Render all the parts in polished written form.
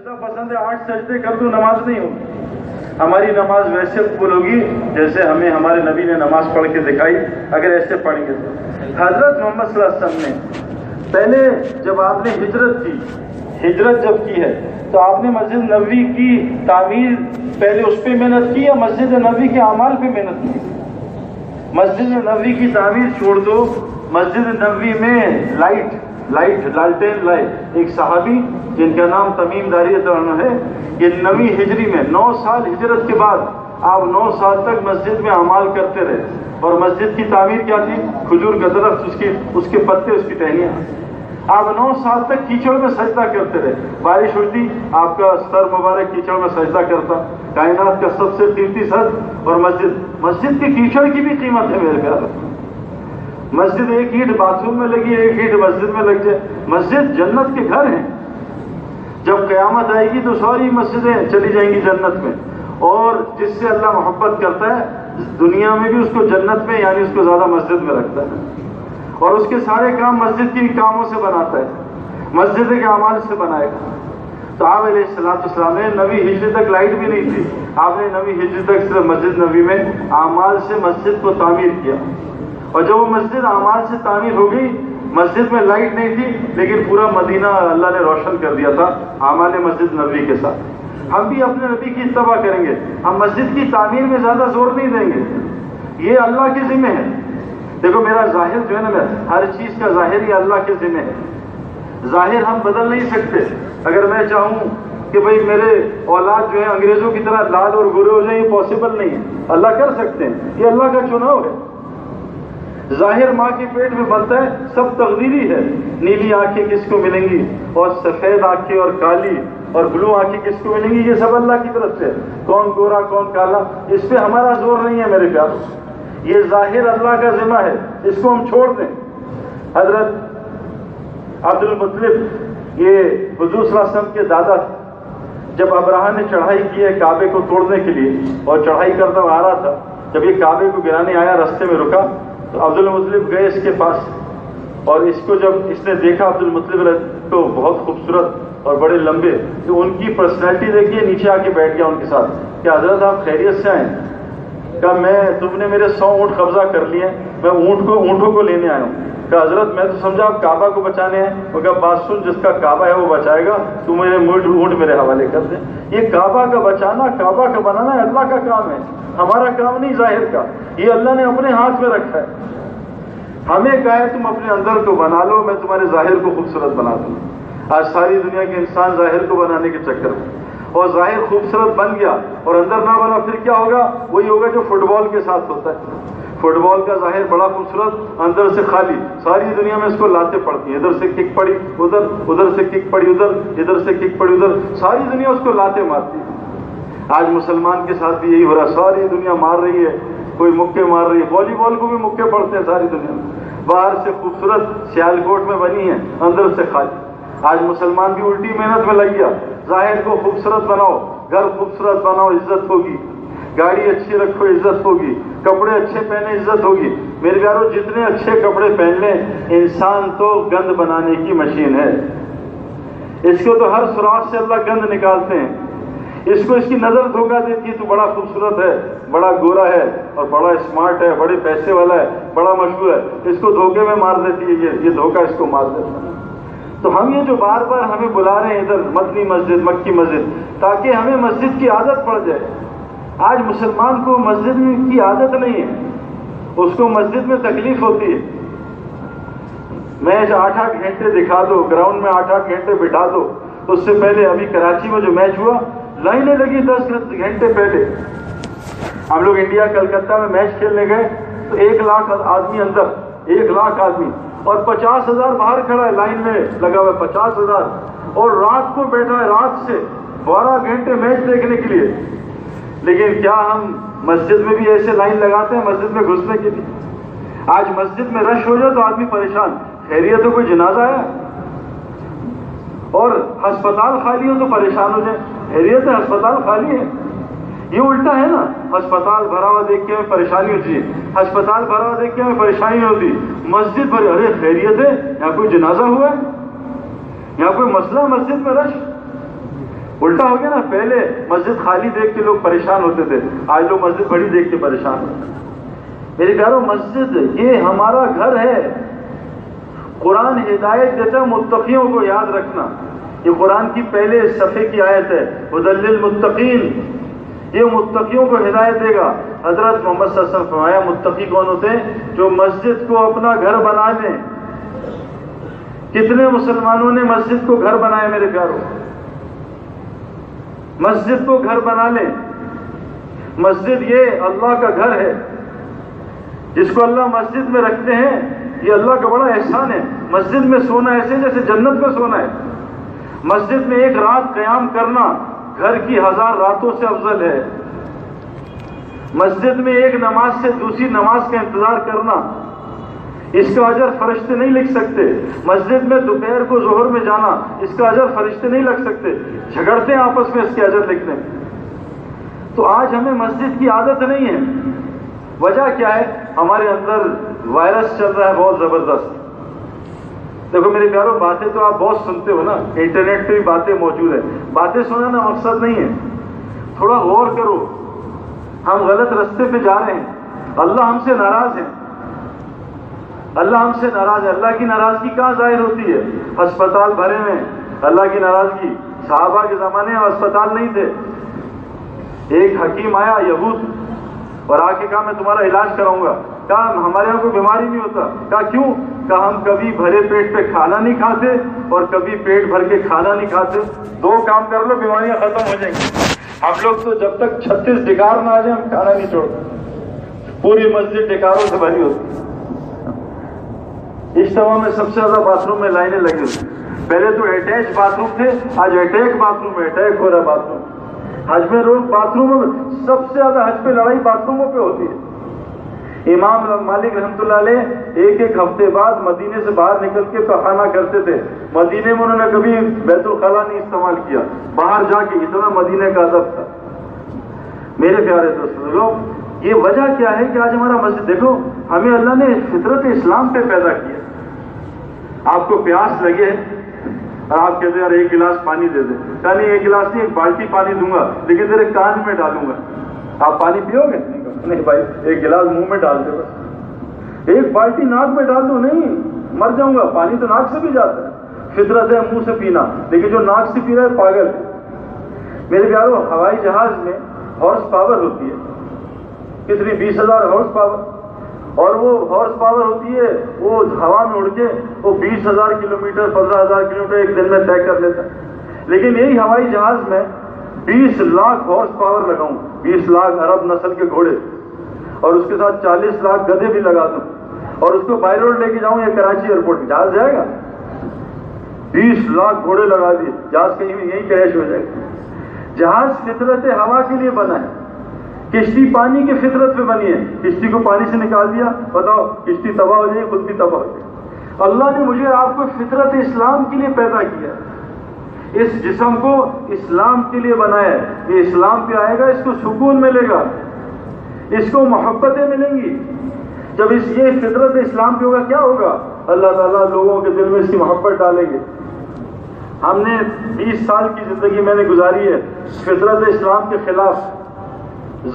سجدہ پسند ہے 8 سجدے کر دوں نماز نہیں ہوگی. ہماری نماز ویسے قبول ہوگی جیسے ہمیں ہمارے نبی نے نماز پڑھ کے دکھائی. اگر ایسے پڑھیں گے تو حضرت محمد صلی اللہ علیہ وسلم نے پہلے جب آپ نے ہجرت جب کی ہے تو آپ نے مسجد نبوی کی تعمیر پہلے اس پہ محنت کی یا مسجد نبوی کے اعمال پہ محنت کی؟ مسجد نبوی کی تعمیر چھوڑ دو. مسجد نبوی میں لالٹین لائے. ایک صحابی جن کا نام تمیم داری ہے، یہ 9ویں ہجری میں 9 سال ہجرت کے بعد آپ 9 سال تک مسجد میں اعمال کرتے رہے. اور مسجد کی تعمیر کیا تھی؟ کھجور کا درخت، اس کے پتے، اس کی ٹہنیاں. آپ 9 سال تک کیچڑ میں سجدہ کرتے رہے. بارش ہوتی آپ کا سر مبارک کیچڑ میں سجدہ کرتا. کائنات کا سب سے قیمتی سر. اور مسجد کے کیچڑ کی بھی قیمت ہے میرے پیارے. مسجد ایک اینٹ باتھ روم میں لگی، ایک اینٹ مسجد میں لگ جائے. مسجد جنت کے گھر ہیں. جب قیامت آئے گی تو ساری مسجدیں چلی جائیں گی جنت میں. اور جس سے اللہ محبت کرتا ہے دنیا میں بھی اس کو جنت میں، یعنی اس کو زیادہ مسجد میں رکھتا ہے. اور اس کے سارے کام مسجد کے کاموں سے بناتا ہے، مسجد کے اعمال سے بنائے گا. تو آپ علیہ السلام نے 9ویں ہجری تک لائٹ بھی نہیں تھی. آپ نے 9ویں ہجری تک صرف مسجد نبوی میں اعمال سے مسجد کو تعمیر کیا. اور جب وہ مسجد اعمال سے تعمیر ہو گئی، مسجد میں لائٹ نہیں تھی لیکن پورا مدینہ اللہ نے روشن کر دیا تھا اعمال مسجد نبوی کے ساتھ. ہم بھی اپنے نبی کی اتباع کریں گے. ہم مسجد کی تعمیر میں زیادہ زور نہیں دیں گے، یہ اللہ کے ذمہ ہے. دیکھو میرا ظاہر جو ہے نا، ہر چیز کا ظاہر یہ اللہ کے ذمہ ہے. ظاہر ہم بدل نہیں سکتے. اگر میں چاہوں کہ بھئی میرے اولاد جو ہے انگریزوں کی طرح لال اور گورے ہو جائیں، یہ پاسبل نہیں ہے. اللہ کر سکتے ہیں، یہ اللہ کا چناؤ ہے. ظاہر ماں کے پیٹ میں بنتا ہے، سب تقدیری ہے. نیلی آنکھیں کس کو ملیں گی اور سفید آنکھیں اور کالی اور بلو آنکھیں کس کو ملیں گی، یہ سب اللہ کی طرف سے. کون گورا کون کالا، اس پہ ہمارا زور نہیں ہے میرے پیاروں. یہ ظاہر اللہ کا ذمہ ہے، اس کو ہم چھوڑ دیں. حضرت عبد المطلب یہ حضور صلی اللہ علیہ وسلم کے دادا تھے. جب ابراہا نے چڑھائی کی ہے کعبے کو توڑنے کے لیے اور چڑھائی کرتا ہوا آ رہا تھا، جب یہ کعبے کو گرانے آیا رستے میں رکا تو عبد المطلب گئے اس کے پاس. اور اس کو جب اس نے دیکھا عبد المطلب کو بہت خوبصورت اور بڑے لمبے، تو ان کی پرسنالٹی دیکھیے، نیچے آ کے بیٹھ گیا ان کے ساتھ کہ حضرت آپ خیریت سے آئیں؟ کہا تم نے میرے 100 اونٹ قبضہ کر لیے، میں اونٹوں کو لینے آیا ہوں. کہا حضرت میں تو سمجھا آپ کعبہ کو بچانے ہیں. وہ کہا بات سن، جس کا کعبہ ہے وہ بچائے گا، تو میرے اونٹ میرے حوالے کر دیں. یہ کعبہ کا بچانا، کعبہ کا بنانا اللہ کا کام ہے، ہمارا کام نہیں ظاہر کا. یہ اللہ نے اپنے ہاتھ میں رکھا ہے. ہمیں کہا ہے تم اپنے اندر کو بنا لو، میں تمہارے ظاہر کو خوبصورت بنا دوں. آج ساری دنیا کے انسان ظاہر کو بنانے کے چکر میں، اور ظاہر خوبصورت بن گیا اور اندر نہ بنا، پھر کیا ہوگا؟ وہی ہوگا جو فٹ بال کے ساتھ ہوتا ہے. فٹ بال کا ظاہر بڑا خوبصورت، اندر سے خالی. ساری دنیا میں اس کو لاتیں پڑتی ہیں، ادھر سے کک پڑی ادھر، ادھر سے کک پڑی ادھر، ادھر سے کک پڑی ادھر، ساری دنیا اس کو لاتیں مارتی ہے. آج مسلمان کے ساتھ بھی یہی ہو رہا ہے، ساری دنیا مار رہی ہے، کوئی مکے مار رہی ہے. والی بال کو بھی مکے پڑتے ہیں ساری دنیا میں. باہر سے خوبصورت سیالکوٹ میں بنی ہے، اندر سے خالی. آج مسلمان بھی الٹی محنت میں لگ گیا. ظاہر کو خوبصورت بناؤ، گھر خوبصورت بناؤ، عزت ہوگی. گاڑی اچھی رکھو، عزت ہوگی. کپڑے اچھے پہنے، عزت ہوگی. میرے پیارو جتنے اچھے کپڑے پہن لیں، انسان تو گند بنانے کی مشین ہے. اس کو تو ہر سوراخ سے اللہ گند نکالتے ہیں. اس کو اس کی نظر دھوکہ دیتی ہے، تو بڑا خوبصورت ہے، بڑا گورا ہے اور بڑا اسمارٹ ہے، بڑے پیسے والا ہے، بڑا مشہور ہے. اس کو دھوکے میں مار دیتی ہے، یہ دھوکہ اس کو مار دیتا ہے. تو ہم یہ جو بار بار ہمیں بلا رہے ہیں ادھر مدنی مسجد، مکی مسجد، تاکہ ہمیں مسجد کی عادت پڑ جائے. آج مسلمان کو مسجد کی عادت نہیں ہے، اس کو مسجد میں تکلیف ہوتی ہے. میچ 8-8 گھنٹے دکھا دو، گراؤنڈ میں 8-8 گھنٹے بٹھا دو. اس سے پہلے ابھی کراچی میں جو میچ ہوا، لائنیں لگی 10 گھنٹے پہلے. ہم لوگ انڈیا کلکتہ میں میچ کھیلنے گئے تو 1 لاکھ آدمی اندر، 1 لاکھ آدمی، اور 50,000 باہر کھڑا ہے، لائن میں لگا ہوا ہے 50,000. اور رات کو بیٹھا ہے، رات سے 12 گھنٹے میچ دیکھنے کے لیے. لیکن کیا ہم مسجد میں بھی ایسے لائن لگاتے ہیں مسجد میں گھسنے کے لیے؟ آج مسجد میں رش ہو جائے تو آدمی پریشان، خیریت ہو کوئی جنازہ ہے؟ اور ہسپتال خالی ہو تو پریشان ہو جائے، خیریت ہے ہسپتال خالی ہے؟ یہ الٹا ہے نا. ہسپتال بھرا ہوا دیکھ کے ہمیں پریشانی ہوتی ہے، ہسپتال بھرا ہوا دیکھ کے ہمیں پریشانی ہوتی. مسجد بھری، ارے خیریت ہے، یہاں کوئی جنازہ ہوا ہے، یہاں کوئی مسئلہ، مسجد میں رش. الٹا ہو گیا نا، پہلے مسجد خالی دیکھ کے لوگ پریشان ہوتے تھے، آج لوگ مسجد بڑی دیکھ کے پریشان ہوتے ہیں۔ میرے پیارو، مسجد یہ ہمارا گھر ہے۔ قرآن ہدایت دیتا ہے متقیوں کو، یاد رکھنا، یہ قرآن کی پہلے صفحے کی آیت ہے، ھدی للمتقین، یہ متقیوں کو ہدایت دے گا۔ حضرت محمد صلی اللہ علیہ وسلم فرمایا متقی کون ہوتے ہیں؟ جو مسجد کو اپنا گھر بنا لیں۔ کتنے مسلمانوں نے مسجد کو گھر بنایا میرے پیارو؟ مسجد کو گھر بنا لیں۔ مسجد یہ اللہ کا گھر ہے، جس کو اللہ مسجد میں رکھتے ہیں، یہ اللہ کا بڑا احسان ہے۔ مسجد میں سونا ایسے جیسے جنت میں سونا ہے۔ مسجد میں ایک رات قیام کرنا گھر کی 1000 راتوں سے افضل ہے۔ مسجد میں ایک نماز سے دوسری نماز کا انتظار کرنا، اس کا اجر فرشتے نہیں لکھ سکتے۔ مسجد میں دوپہر کو ظہر میں جانا، اس کا اجر فرشتے نہیں لکھ سکتے، جھگڑتے ہیں آپس میں اس کے اجر لکھنے میں۔ تو آج ہمیں مسجد کی عادت نہیں ہے۔ وجہ کیا ہے؟ ہمارے اندر وائرس چل رہا ہے بہت زبردست۔ دیکھو میرے پیارو، باتیں تو آپ بہت سنتے ہو نا، انٹرنیٹ پہ بھی باتیں موجود ہیں، باتیں سننا مقصد نہیں ہے، تھوڑا غور کرو۔ ہم غلط راستے پہ جا رہے ہیں، اللہ ہم سے ناراض ہے، اللہ ہم سے ناراض ہے۔ اللہ کی ناراضگی کہاں ظاہر ہوتی ہے؟ ہسپتال بھرے میں اللہ کی ناراضگی۔ صحابہ کے زمانے میں ہسپتال نہیں تھے، ایک حکیم آیا یہود اور آ کے کہا میں تمہارا علاج کراؤں گا۔ کہا ہمارے یہاں کوئی بیماری نہیں ہوتا۔ کہا کیوں؟ کہا ہم کبھی بھرے پیٹ پہ کھانا نہیں کھاتے اور کبھی پیٹ بھر کے کھانا نہیں کھاتے، 2 کام کر لو بیماریاں ختم ہو جائیں گی۔ ہم لوگ تو جب تک 36 ڈکار نہ آ جائے ہم کھانا نہیں چھوڑتے، پوری مسجد ڈکاروں سے بھری ہوتی۔ اجتماع میں سب سے زیادہ باتھ روم میں لائنیں لگی ہوئی، پہلے تو اٹیچ باتھ روم تھے، آج اٹیک باتھ روم ہے، اٹیک ہو رہا ہے باتھ روم۔ حج میں لوگ باتھ روموں میں سب سے زیادہ حج پہ لڑائی باتھ روموں پہ ہوتی ہے۔ امام مالک رحمۃ اللہ علیہ ایک ہفتے بعد مدینے سے باہر نکل کے پخانہ کرتے تھے۔ مدینے میں انہوں نے کبھی بیت الخلا نہیں استعمال کیا، باہر جا کے، اتنا مدینے کا ادب تھا۔ میرے پیارے دوستوں، یہ وجہ کیا ہے کہ آج ہمارا مسجد، دیکھو ہمیں اللہ نے فطرت اسلام پہ پیدا کیا۔ آپ کو پیاس لگے اور آپ کہتے ہیں یار 1 گلاس پانی دے دیں، کہا نہیں 1 گلاس نہیں، 1 بالٹی پانی دوں گا لیکن تیرے کان میں ڈالوں گا، آپ پانی پیو گے؟ نہیں بھائی، 1 گلاس منہ میں ڈال دے، بس 1 بالٹی ناک میں ڈال دو، نہیں مر جاؤں گا۔ پانی تو ناک سے بھی جاتا ہے، فطرت ہے منہ سے پینا، لیکن جو ناک سے پی رہا ہے پاگل ہے۔ میرے پیارو، ہوائی جہاز میں ہارس پاور ہوتی ہے کتنی؟ 20,000 ہارس پاور، اور وہ ہارس پاور ہوتی ہے، وہ ہوا میں اڑ کے وہ 20,000 کلومیٹر 15,000 کلومیٹر ایک دن میں طے کر لیتا ہے۔ لیکن یہی ہوائی جہاز میں 20 لاکھ ہارس پاور لگاؤں، 20 لاکھ عرب نسل کے گھوڑے، اور اس کے ساتھ 40 لاکھ گدھے بھی لگا دوں، اور اس کو بائی روڈ لے کے جاؤں یا کراچی ایئرپورٹ، جہاز جائے گا؟ 20 لاکھ گھوڑے لگا دیے، جہاز کہیں یہی کریش ہو جائے گا۔ جہاز فطرت ہوا کے لیے بنا ہے، کشتی پانی کے فطرت پہ بنی ہے، کشتی کو پانی سے نکال دیا، بتاؤ کشتی تباہ ہو جائے، خود بھی تباہ ہو جائے۔ اللہ نے مجھے آپ کو فطرت اسلام کے لیے پیدا کیا، اس جسم کو اسلام کے لیے بنایا ہے۔ یہ اسلام پہ آئے گا، اس کو سکون ملے گا، اس کو محبتیں ملیں گی۔ جب یہ فطرت اسلام پہ ہوگا، کیا ہوگا؟ اللہ تعالیٰ لوگوں کے دل میں اس کی محبت ڈالیں گے۔ ہم نے 20 سال کی زندگی میں نے گزاری ہے فطرت اسلام کے خلاف،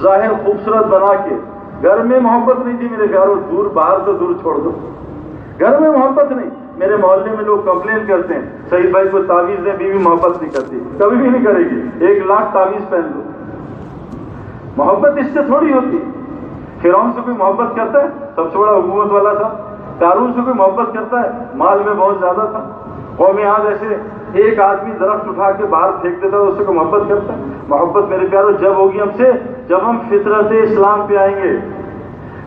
ظاہر خوبصورت بنا کے۔ گھر میں محبت نہیں تھی میرے پیاروں، دور باہر تو دور چھوڑ دو، گھر میں محبت نہیں۔ میرے محلے میں لوگ کمپلین کرتے ہیں سعید بھائی کو تعویذ دیں، بیوی محبت نہیں کرتی، کبھی بھی نہیں کرے گی، 1 لاکھ تعویذ پہن لو، محبت اس سے تھوڑی ہوتی۔ فرعون سے کوئی محبت کرتا ہے؟ سب سے بڑا حکومت والا تھا۔ قارون سے کوئی محبت کرتا ہے؟ مال میں بہت زیادہ تھا۔ قوم عاد ایسے ایک آدمی درخت اٹھا کے باہر پھینک دیتا ہے، اس سے کوئی محبت کرتا ہے؟ محبت میرے پیاروں جب ہوگی ہم سے، جب ہم فطرت اسلام پہ آئیں گے۔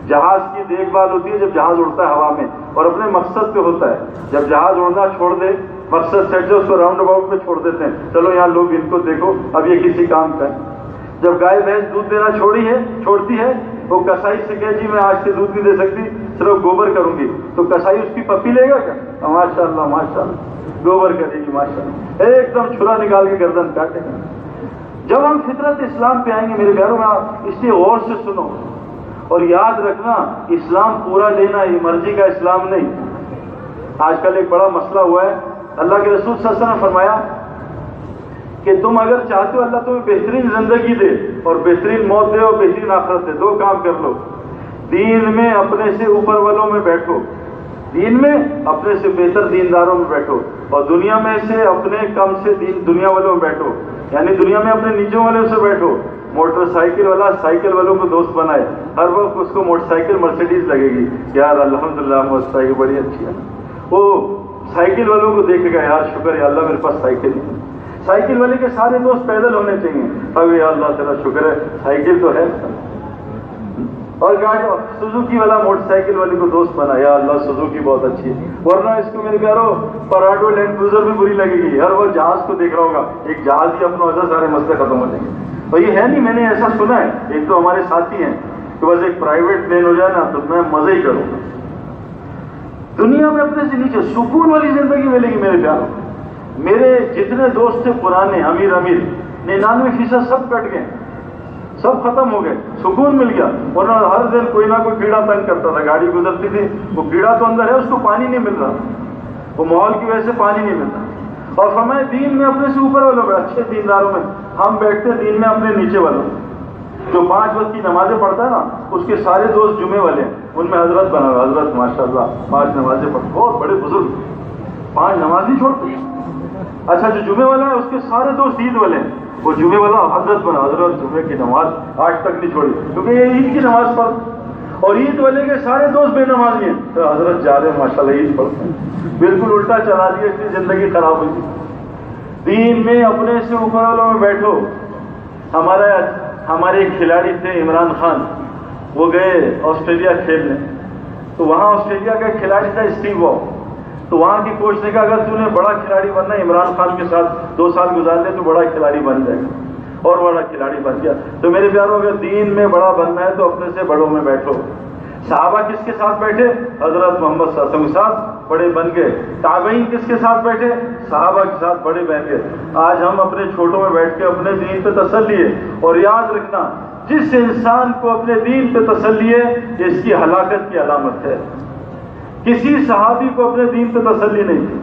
جہاز کی دیکھ بھال ہوتی ہے جب جہاز اڑتا ہے ہوا میں اور اپنے مقصد پہ ہوتا ہے۔ جب جہاز اڑنا چھوڑ دے، مقصد سیٹ جو اس کو راؤنڈ اباؤٹ پہ چھوڑ دیتے ہیں، چلو یہاں لوگ ان کو دیکھو، اب یہ کسی کام کا ہے۔ جب گائے بھینس دودھ دینا چھوڑتی ہے، وہ کسائی سے کہ جی میں آج سے دودھ نہیں دے سکتی، صرف گوبر کروں گی، تو کسائی اس کی پپی لے گا کیا؟ ماشاء اللہ ماشاء اللہ، گوبر کرے گی ماشاء اللہ، ایک دم چھرا نکال کے گردن کاٹے گا۔ جب ہم فطرت اسلام پہ آئیں گے میرے پیاروں میں، اس لیے غور سے سنو اور یاد رکھنا، اسلام پورا لینا، یہ مرضی کا اسلام نہیں۔ آج کل ایک بڑا مسئلہ ہوا ہے، اللہ کے رسول صلی اللہ علیہ وسلم نے فرمایا کہ تم اگر چاہتے ہو اللہ تمہیں بہترین زندگی دے اور بہترین موت دے اور بہترین آخرت دے، دو کام کر لو، دین میں اپنے سے اوپر والوں میں بیٹھو، دین میں اپنے سے بہتر دینداروں میں بیٹھو، اور دنیا میں سے اپنے کم سے دنیا والوں میں بیٹھو، یعنی دنیا میں اپنے نیچوں والوں سے بیٹھو۔ موٹر سائیکل والا سائیکل والوں کو دوست بنائے، ہر وقت اس کو موٹر سائیکل مرسیڈیز لگے گی، یار الحمدللہ موٹر سائیکل بڑی اچھی ہے، وہ سائیکل والوں کو دیکھے گا، یار شکر ہے اللہ میرے پاس سائیکل ہے۔ سائیکل والے کے سارے دوست پیدل ہونے چاہیے، اب یا اللہ تیرا شکر ہے سائیکل تو ہے، اور گاڑی سوزوکی والا موٹر سائیکل والے کو دوست بنا، یا اللہ سوزوکی بہت اچھی ہے، ورنہ اس کو میرے پیارو پراڈو لینڈ کروزر بھی بری لگے گی، ہر وقت جہاز کو دیکھ رہا ہوگا، ایک جہاز ہی اپنا وجہ سارے مسئلے ختم ہو جائیں گے۔ اور یہ ہے نہیں، میں نے ایسا سنا ہے، ایک تو ہمارے ساتھی ہیں کہ بس ایک پرائیویٹ پلین ہو جائے نا تو میں مزے ہی کروں گا، دنیا میں اپنے سے نیچے سکون والی زندگی ملے گی میرے پیاروں۔ میرے جتنے دوست تھے پرانے امیر 99% سب کٹ گئے، سب ختم ہو گئے، سکون مل گیا، ورنہ ہر دن کوئی نہ کوئی کیڑا تنگ کرتا تھا، گاڑی گزرتی تھی وہ کیڑا تو اندر ہے، اس کو پانی نہیں مل رہا، وہ ماحول کی وجہ سے پانی نہیں مل رہا۔ اور فرمائے دین میں اپنے سے اوپر والوں میں، اچھے دینداروں میں، ہم بیٹھتے دین میں اپنے نیچے والوں میں۔ جو 5 وقت کی نمازیں پڑھتا ہے نا اس کے سارے دوست جمعے والے ہیں، ان میں حضرت بنا ہوا، حضرت ماشاءاللہ 5 نمازیں پڑھتے، بہت بڑے بزرگ، 5 نماز نہیں چھوڑتے۔ اچھا جو جمعے والا ہے اس کے سارے دوست عید والے ہیں، وہ جمعے والا حضرت بنا، حضرت جمعے کی نماز آج تک نہیں چھوڑی کیونکہ یہ عید کی نماز پڑھ، اور عید والے کے سارے دوست بے نماز ہیں، تو حضرت جا رہے ہیں ماشاءاللہ عید پڑھتے ہیں، بالکل الٹا چلا دیا، اس کی زندگی خراب ہوئی۔ دین میں اپنے سے اوپر والوں میں بیٹھو۔ ہمارے ایک کھلاڑی تھے عمران خان، وہ گئے آسٹریلیا کھیلنے، تو وہاں آسٹریلیا کا ایک کھلاڑی تھا اسٹیو واک، تو وہاں کی کوچ نے کہا اگر تو نے بڑا کھلاڑی بننا ہے عمران خان کے ساتھ 2 سال گزار لے تو بڑا کھلاڑی بن جائے گا، اور بڑا کھلاڑی بن گیا۔ تو میرے پیاروں اگر دین میں بڑا بننا ہے تو اپنے سے بڑوں میں بیٹھو۔ صحابہ کس کے ساتھ بیٹھے؟ حضرت محمد صلی اللہ علیہ وسلم کے ساتھ بڑے بن گئے۔ تابعین کس کے ساتھ بیٹھے؟ صحابہ کے ساتھ بڑے بن گئے۔ آج ہم اپنے چھوٹوں میں بیٹھ کے اپنے دین پہ تسلی ہے، اور یاد رکھنا جس انسان کو اپنے دین پہ تسلی ہے اس کی ہلاکت کی علامت ہے۔ کسی صحابی کو اپنے دین پہ تسلی نہیں تھی،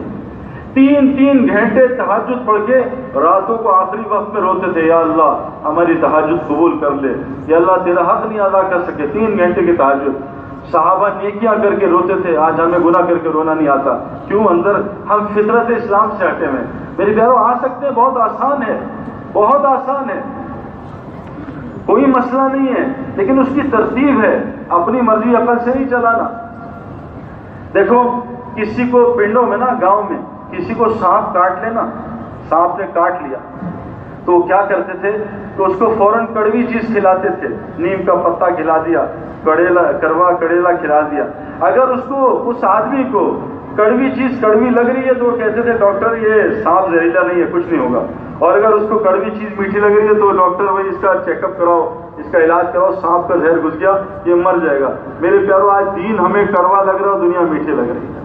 3 گھنٹے تہجد پڑھ کے راتوں کو آخری وقت میں روتے تھے، یا اللہ ہماری تہجد قبول کر لے، یا اللہ تیرا حق نہیں ادا کر سکے، 3 گھنٹے کی تہجد۔ صحابہ نیکیاں کر کے روتے تھے، آج ہمیں گناہ کر کے رونا نہیں آتا، کیوں؟ اندر ہم فطرت اسلام سے ہٹے ہوئے۔ میرے پیاروں آ سکتے ہیں، بہت آسان ہے، بہت آسان ہے، کوئی مسئلہ نہیں ہے، لیکن اس کی ترتیب ہے، اپنی مرضی عقل سے نہیں چلانا۔ دیکھو کسی کو پنڈوں میں نا، گاؤں میں کسی کو سانپ کاٹ لینا، سانپ نے کاٹ لیا تو وہ کیا کرتے تھے تو اس کو فوراً کڑوی چیز کھلاتے تھے، نیم کا پتا کھلا دیا، کروا کڑیلا کھلا دیا۔ اگر اس آدمی کو کڑوی چیز کڑوی لگ رہی ہے تو وہ کہتے تھے ڈاکٹر یہ سانپ زہریلا نہیں ہے، کچھ نہیں ہوگا، اور اگر اس کو کڑوی چیز میٹھی لگ رہی ہے تو ڈاکٹر بھائی اس کا چیک اپ کراؤ، اس کا علاج کراؤ، سانپ کا زہر گھس گیا یہ مر جائے گا۔ میرے پیاروں آج دین ہمیں کڑوا لگ رہا ہے، دنیا میٹھی لگ رہی ہے۔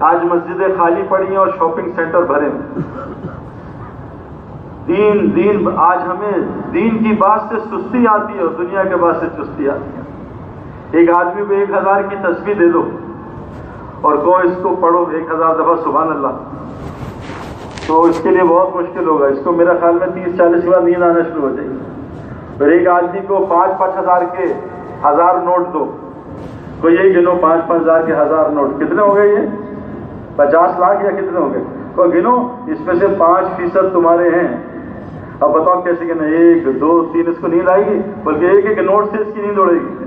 آج مسجدیں خالی پڑی ہیں اور شاپنگ سینٹر بھرے ہیں۔ دین آج ہمیں دین کی بات سے سستی آتی ہے اور دنیا کے بات سے چستی آتی ہے۔ ایک آدمی کو 1000 کی تسبیح دے دو اور کہو اس کو پڑھو 1000 دفعہ سبحان اللہ، تو اس کے لیے بہت مشکل ہوگا، اس کو میرا خیال میں 30-40 بار نیند آنا شروع ہو جائے گی۔ پھر ایک آدمی کو 5-5 ہزار کے 1000 نوٹ دو، تو یہی گنو 5-5 ہزار کے 1000 نوٹ کتنے ہو گئے؟ یہ 50 لاکھ یا کتنے ہو گئے؟ تو گنو، اس میں سے 5% تمہارے ہیں۔ اب بتاؤ کیسے کہ 1 2 3 اس کو نیند آئے گی؟ بلکہ ایک نوٹ سے اس کی نیند اڑے گی،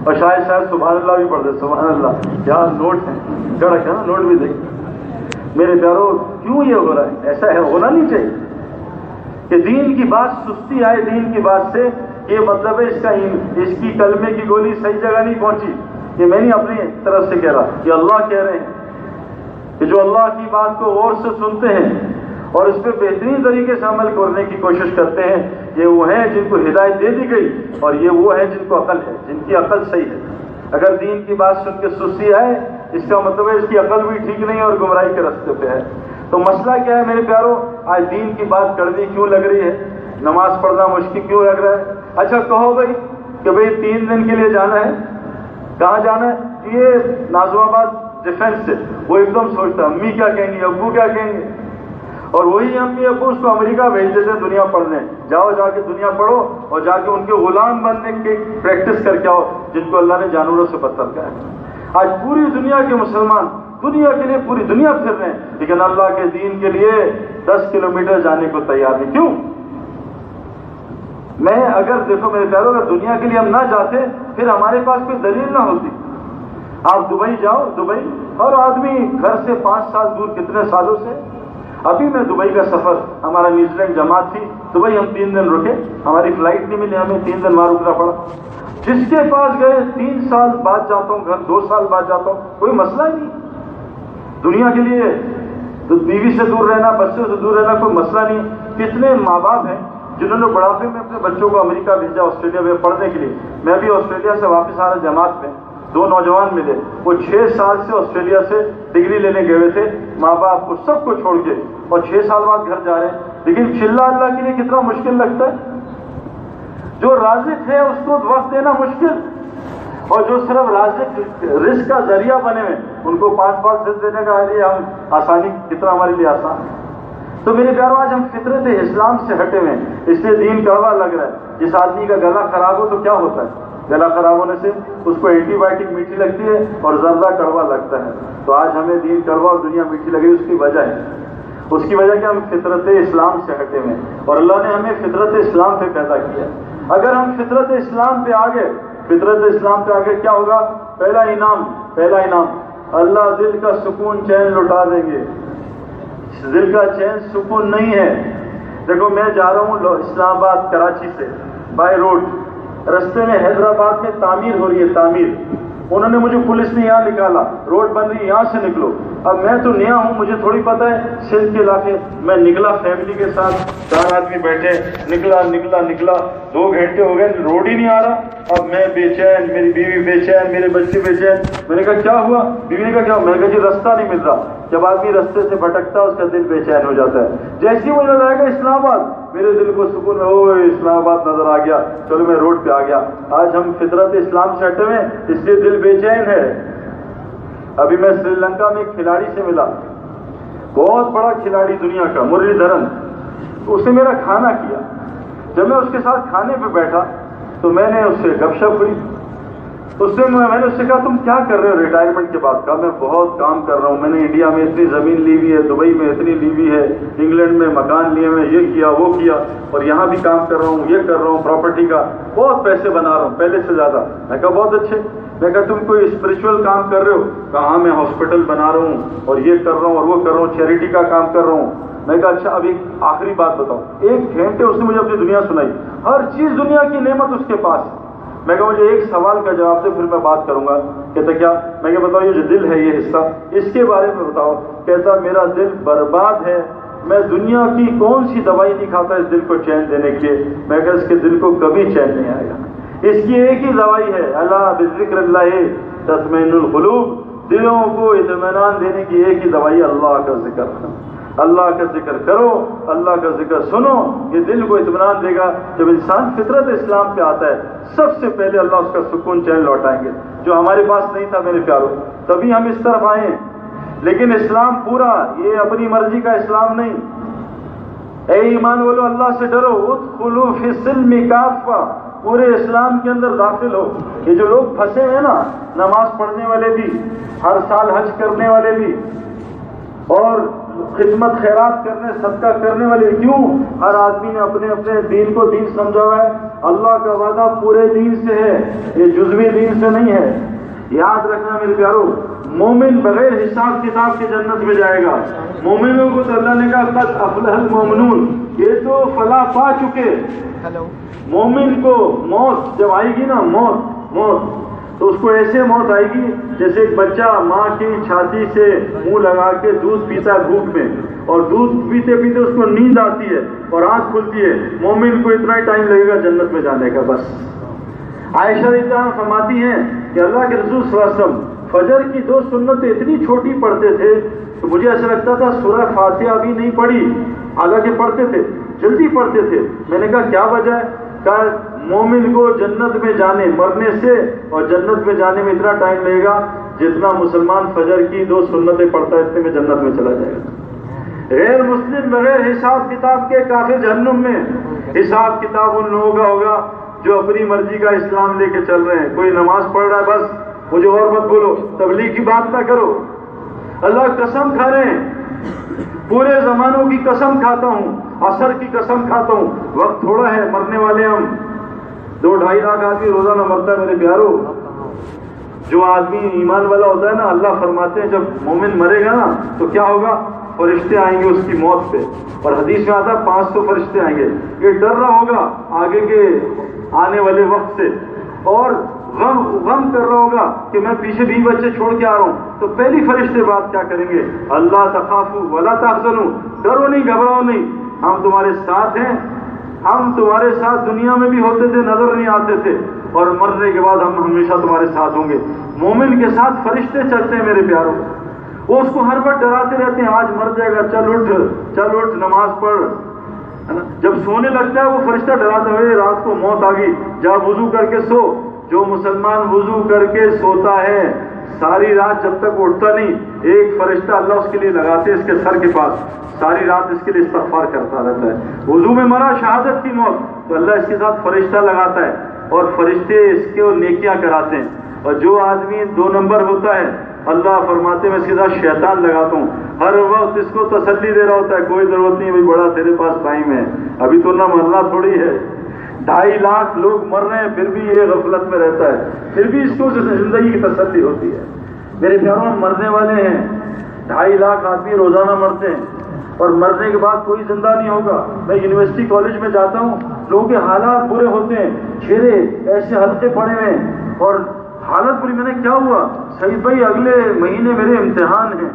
اور شاید سبحان اللہ بھی پڑھ دے، سبحان اللہ کیا نوٹ ہے، کڑک ہے نا نوٹ بھی دیکھ۔ میرے پیاروں کیوں یہ ہو رہا ہے؟ ایسا ہے ہونا نہیں چاہیے کہ دین کی بات سستی آئے دین کی بات سے، یہ مطلب ہے اس کی کلمے کی گولی صحیح جگہ نہیں پہنچی۔ یہ میں نہیں اپنی طرف سے کہہ رہا، یہ اللہ کہہ رہے ہیں کہ جو اللہ کی بات کو غور سے سنتے ہیں اور اس پہ بہترین طریقے سے عمل کرنے کی کوشش کرتے ہیں، یہ وہ ہیں جن کو ہدایت دے دی گئی، اور یہ وہ ہیں جن کو عقل ہے، جن کی عقل صحیح ہے۔ اگر دین کی بات سن کے سستی آئے اس کا مطلب ہے اس کی عقل بھی ٹھیک نہیں اور گمراہی کے راستے پہ ہے۔ تو مسئلہ کیا ہے میرے پیاروں؟ آج دین کی بات کڑوی کیوں لگ رہی ہے؟ نماز پڑھنا مشکل کیوں لگ رہا ہے؟ اچھا کہو بھائی کہ بھائی 3 دن کے لیے جانا ہے، کہاں جانا ہے؟ یہ نازم آباد ڈیفینس سے، وہ ایک دم سوچتا امی کیا کہیں گی، ابو کیا کہیں گے، اور وہی امی ابو اس کو امریکہ بھیجتے تھے دنیا پڑھنے، جاؤ جا کے دنیا پڑھو اور جا کے ان کے غلام بننے کی پریکٹس کر کے آؤ، جن کو اللہ نے جانوروں سے بدتر کیا ہے۔ آج پوری دنیا کے مسلمان دنیا کے لیے پوری دنیا پھر رہے ہیں، لیکن اللہ کے دین کے لیے 10 کلومیٹر جانے کو تیار نہیں۔ کیوں؟ میں اگر دیکھو میرے پیاروں، اگر دنیا کے لیے ہم نہ جاتے پھر ہمارے پاس کوئی دلیل نہ ہوتی۔ آپ دبئی جاؤ، دبئی ہر آدمی گھر سے 5 سال دور کتنے سالوں سے۔ ابھی میں دبئی کا سفر، ہمارا نیوزی لینڈ جماعت تھی، دبئی ہم 3 دن رکے، ہماری فلائٹ نہیں ملی، ہمیں 3 دن وہاں رکنا پڑا۔ جس کے پاس گئے 3 سال بعد جاتا ہوں گھر، 2 سال بعد جاتا ہوں، کوئی مسئلہ ہی نہیں۔ دنیا کے لیے تو بیوی سے دور رہنا، بچوں سے دور رہنا کوئی مسئلہ نہیں۔ کتنے ماں باپ ہیں جنہوں نے بڑھاپے میں اپنے بچوں کو امریکہ بھیجا، آسٹریلیا میں پڑھنے کے لیے۔ میں بھی آسٹریلیا سے واپس آ رہا جماعت میں 2 نوجوان ملے، وہ 6 سال سے آسٹریلیا سے ڈگری لینے گئے ہوئے تھے، ماں باپ کو سب کو چھوڑ کے، اور 6 سال بعد گھر جا رہے ہیں۔ لیکن چلا اللہ کے لیے کتنا مشکل لگتا ہے۔ جو رازق ہے اس کو وقت دینا مشکل، اور جو صرف رزق کا ذریعہ بنے ہوئے ان کو 5 رزق دینے کا لیے ہم آسانی، کتنا ہمارے لیے آسان ہے۔ تو میرے پیاروں، آج ہم فطرت اسلام سے ہٹے ہوئے ہیں، اس لیے دین کڑوا لگ رہا ہے۔ جس آدمی کا گلا خراب ہو تو کیا ہوتا ہے؟ گلا خراب ہونے سے اس کو اینٹی بائیوٹک میٹھی لگتی ہے اور زردہ کڑوا لگتا ہے۔ تو آج ہمیں دین کڑوا اور دنیا میٹھی لگی، اس کی وجہ ہے، اس کی وجہ کہ ہم فطرت اسلام سے ہٹے ہوئے ہیں، اور اللہ نے ہمیں فطرت اسلام پہ پیدا کیا۔ اگر ہم فطرت اسلام پہ آگے، فطرت اسلام پہ آگے کیا ہوگا؟ پہلا انعام اللہ دل کا سکون چین لوٹا دیں گے۔ دل کا چین سکون نہیں ہے۔ دیکھو میں جا رہا ہوں اسلام آباد کراچی سے بائی روڈ، رستے میں حیدرآباد میں تعمیر ہو رہی ہے، تعمیر۔ انہوں نے مجھے پولیس نے یہاں نکالا، روڈ بن رہی ہے، یہاں سے نکلو۔ اب میں تو نیا ہوں، مجھے تھوڑی پتہ ہے سندھ کے علاقے۔ میں نکلا فیملی کے ساتھ، 4 آدمی بیٹھے، نکلا 2 گھنٹے ہو گئے، روڈ ہی نہیں آ رہا۔ اب میں بے چین، میری بیوی بے چین، میرے بچے بے چین۔ میں نے کہا کیا ہوا؟ بیوی نے کہا کیا؟ میں نے کہا جی رستہ نہیں مل رہا۔ جب آدمی رستے سے بھٹکتا ہے اس کا دل بے چین ہو جاتا ہے۔ جیسے ہی وہ نظر آئے گا اسلام آباد، میرے دل کو سکون، اسلام آباد نظر آ گیا، چلو میں روڈ پہ آ گیا۔ آج ہم فطرت اسلام سے ہٹے ہوئے، اس لیے دل بے چین ہے۔ ابھی میں سری لنکا میں ایک کھلاڑی سے ملا، بہت بڑا کھلاڑی دنیا کا، مرلی دھرن۔ اس نے میرا کھانا کیا۔ جب میں اس کے ساتھ کھانے پہ بیٹھا تو میں نے اس سے گپ شپ ہوئی۔ میں نے اس سے کہا تم کیا کر رہے ہو ریٹائرمنٹ کے بعد؟ کہا میں بہت کام کر رہا ہوں، میں نے انڈیا میں اتنی زمین لی ہوئی ہے، دبئی میں اتنی لی ہوئی ہے، انگلینڈ میں مکان لیے ہوئے، یہ کیا وہ کیا، اور یہاں بھی کام کر رہا ہوں، یہ کر رہا ہوں، پراپرٹی کا بہت پیسے بنا رہا ہوں پہلے سے زیادہ۔ میں کہا بہت اچھے۔ میں کہا تم کوئی اسپرچول کام کر رہے ہو؟ کہا ہاں میں ہاسپٹل بنا رہا ہوں اور یہ کر رہا ہوں اور وہ کر رہا ہوں، چیریٹی کا کام کر رہا ہوں۔ میں کہا اچھا اب ایک آخری بات بتاؤ۔ 1 گھنٹے اس نے مجھے اپنی دنیا سنائی، ہر چیز دنیا کی نعمت اس کے پاس۔ میں کہا مجھے ایک سوال کا جواب دے پھر میں بات کروں گا۔ کہتا کیا؟ میں کہا بتاؤ یہ جو دل ہے یہ حصہ، اس کے بارے میں بتاؤ۔ کہتا میرا دل برباد ہے، میں دنیا کی کون سی دوائی نہیں کھاتا اس دل کو چین دینے کے لیے۔ میں کہا اس کے دل کو کبھی چین نہیں آئے گا، اس کی ایک ہی دوائی ہے، اللہ بذکر اللہ تطمئن القلوب، دلوں کو اطمینان دینے کی ایک ہی دوائی اللہ کا ذکر۔ اللہ کا ذکر کرو، اللہ کا ذکر سنو، یہ دل کو اطمینان دے گا۔ جب انسان فطرت اسلام پہ آتا ہے سب سے پہلے اللہ اس کا سکون چین لوٹائیں گے، جو ہمارے پاس نہیں تھا میرے پیاروں، تبھی ہم اس طرف آئے ہیں۔ لیکن اسلام پورا، یہ اپنی مرضی کا اسلام نہیں۔ اے ایمان والو اللہ سے ڈرو، ادخلوا فی السلم کافہ، پورے اسلام کے اندر داخل ہو۔ یہ جو لوگ پھنسے ہیں نا، نماز پڑھنے والے بھی، ہر سال حج کرنے والے بھی، اور خدمت خیرات کرنے صدقہ کرنے والے، کیوں؟ ہر آدمی نے اپنے اپنے دین کو دین سمجھا ہوا ہے۔ اللہ کا وعدہ پورے دین سے ہے، یہ جزوی دین سے نہیں ہے۔ یاد رکھنا میرے پیارو، مومن بغیر حساب کتاب کی جنت میں جائے گا۔ مومنوں کو تو اللہ نے کہا قد افلح المومنون، یہ تو فلاح پا چکے۔ مومن کو موت جب آئے گی نا، موت تو اس کو ایسے موت آئے گی جیسے ایک بچہ ماں کی چھاتی سے منہ لگا کے دودھ پیتا ہے بھوک میں، اور دودھ پیتے پیتے اس کو نیند آتی ہے اور آنکھ کھلتی ہے۔ مومن کو اتنا ہی ٹائم لگے گا جنت میں جانے کا، بس۔ عائشہ رضی اللہ عنہا فرماتی ہیں کہ اللہ کے رسول صلی اللہ علیہ وسلم فجر کی 2 سنتیں اتنی چھوٹی پڑھتے تھے کہ مجھے ایسا لگتا تھا سورہ فاتحہ بھی نہیں پڑھی، حالانکہ پڑھتے تھے، جلدی پڑھتے تھے۔ میں نے کہا کیا وجہ ہے؟ کہا مومن کو جنت میں جانے، مرنے سے اور جنت میں جانے میں اتنا ٹائم لگے گا جتنا مسلمان فجر کی 2 سنتیں پڑھتا ہے اتنے میں جنت میں چلا جائے گا۔ غیر مسلم بغیر حساب کتاب کے کافر جہنم میں. حساب کتاب ان لوگوں کا ہوگا جو اپنی مرضی کا اسلام لے کے چل رہے ہیں. کوئی نماز پڑھ رہا ہے بس مجھے اور مت بولو, تبلیغ کی بات نہ کرو. اللہ قسم کھا رہے ہیں, پورے زمانوں کی قسم کھاتا ہوں, عصر کی قسم کھاتا ہوں, وقت تھوڑا ہے, مرنے والے ہم. 2-2.5 لاکھ آدمی روزانہ مرتا ہے میرے پیارو. جو آدمی ایمان والا ہوتا ہے نا, اللہ فرماتے ہیں جب مومن مرے گا نا تو کیا ہوگا, فرشتے آئیں گے اس کی موت پہ, اور حدیث میں آتا ہے 500 فرشتے آئیں گے. یہ ڈر رہا ہوگا آگے کے آنے والے وقت سے, اور غم کر رہا ہوگا کہ میں پیچھے 20 بچے چھوڑ کے آ رہا ہوں. تو پہلی فرشتے بات کیا کریں گے, اللہ تخافوا ولا تحزنوا, ڈرو نہیں گھبراؤ نہیں, ہم تمہارے ساتھ ہیں. ہم تمہارے ساتھ دنیا میں بھی ہوتے تھے, نظر نہیں آتے تھے, اور مرنے کے بعد ہم ہمیشہ تمہارے ساتھ ہوں گے. مومن کے ساتھ فرشتے چلتے ہیں میرے پیاروں. وہ اس کو ہر وقت ڈراتے رہتے ہیں, آج مر جائے گا, چل اٹھ نماز پڑھ. جب سونے لگتا ہے وہ فرشتہ ڈراتا ہے, رات کو موت آ گئی, جا وضو کر کے سو. جو مسلمان وضو کر کے سوتا ہے ساری رات جب تک اٹھتا نہیں, ایک فرشتہ اللہ اس کے لیے لگاتے اس کے سر کے پاس, ساری رات اس کے لیے استغفار کرتا رہتا ہے. وضو میں مرا, شہادت کی موت, تو اللہ اس کے ساتھ فرشتہ لگاتا ہے اور فرشتے اس کے نیکیاں کراتے ہیں. اور جو آدمی 2 نمبر ہوتا ہے, اللہ فرماتے میں اس کے ساتھ شیطان لگاتا ہوں, ہر وقت اس کو تسلی دے رہا ہوتا ہے, کوئی ضرورت نہیں بھائی, بڑا تیرے پاس ٹائم ہے, ابھی تو نہ مرنا تھوڑی ہے. 2.5 لاکھ لوگ مر رہے ہیں پھر بھی یہ غفلت میں رہتا ہے, پھر بھی اس کو زندگی کی تسلی ہوتی ہے. میرے پیاروں, ہم مرنے والے ہیں. 2.5 لاکھ آدمی روزانہ مرتے ہیں, اور مرنے کے بعد کوئی زندہ نہیں ہوگا. میں یونیورسٹی کالج میں جاتا ہوں, لوگوں کے حالات برے ہوتے ہیں, چہرے ایسے حلقے پڑے ہوئے ہیں اور حالت بری. میں نے کیا ہوا, سعید بھائی اگلے مہینے میرے امتحان ہیں,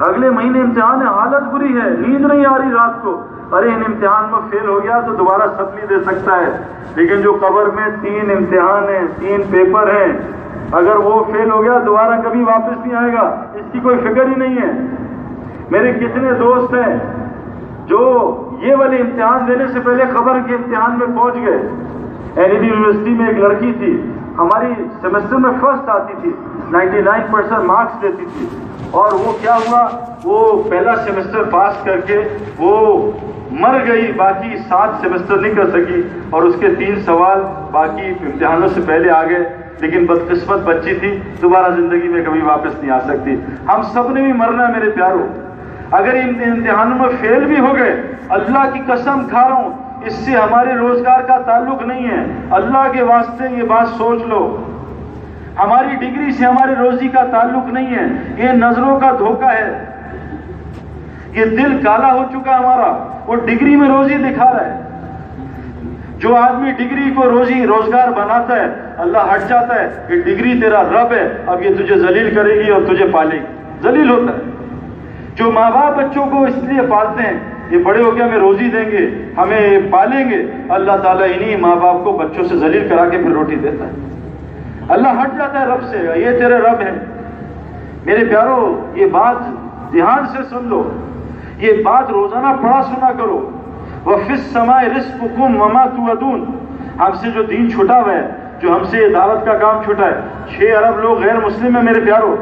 اگلے مہینے امتحان ہے, حالت بری ہے, نیند نہیں آ رہی رات کو. ارے ان امتحان میں فیل ہو گیا تو دوبارہ سپلی دے سکتا ہے, لیکن جو قبر میں 3 امتحان ہیں, 3 پیپر ہیں, اگر وہ فیل ہو گیا دوبارہ کبھی واپس نہیں آئے گا, اس کی کوئی فکر ہی نہیں ہے. میرے کتنے دوست ہیں جو یہ والے امتحان دینے سے پہلے قبر کے امتحان میں پہنچ گئے. NLD یونیورسٹی میں ایک لڑکی تھی, ہماری سیمسٹر میں فرسٹ آتی تھی, 99% مارکس لیتی تھی, اور وہ کیا ہوا, وہ پہلا سیمسٹر پاس کر کے وہ مر گئی, باقی 7 سیمسٹر نہیں کر سکی, اور اس کے 3 سوال باقی امتحانوں سے پہلے آ گئے. لیکن بدقسمت بچی تھی, دوبارہ زندگی میں کبھی واپس نہیں آ سکتی. ہم سب نے بھی مرنا ہے میرے پیاروں. اگر ان امتحانوں میں فیل بھی ہو گئے, اللہ کی قسم کھا رہا ہوں, اس سے ہمارے روزگار کا تعلق نہیں ہے. اللہ کے واسطے یہ بات سوچ لو, ہماری ڈگری سے ہمارے روزی کا تعلق نہیں ہے. یہ نظروں کا دھوکہ ہے, یہ دل کالا ہو چکا ہمارا, وہ ڈگری میں روزی دکھا رہا ہے. جو آدمی ڈگری کو روزگار بناتا ہے, اللہ ہٹ جاتا ہے کہ ڈگری تیرا رب ہے, اب یہ تجھے ذلیل کرے گی اور تجھے پالے گی, ذلیل ہوتا ہے. جو ماں باپ بچوں کو اس لیے پالتے ہیں, یہ بڑے ہو کے ہمیں روزی دیں گے, ہمیں پالیں گے, اللہ تعالیٰ انہی ماں باپ کو بچوں سے ذلیل کرا کے پھر روٹی دیتا ہے. اللہ ہٹ جاتا ہے رب سے, یہ تیرے رب ہے. میرے پیارو, یہ بات دھیان سے سن لو, یہ بات روزانہ پڑھا سنا کرو. وَفِي السَّمَاءِ رِزْقُكُمْ وَمَا تُوعَدُونَ. ہم سے جو دین چھٹا ہوا ہے, جو ہم سے دعوت کا کام چھٹا ہے, 6 ارب لوگ غیر مسلم ہیں میرے پیارو,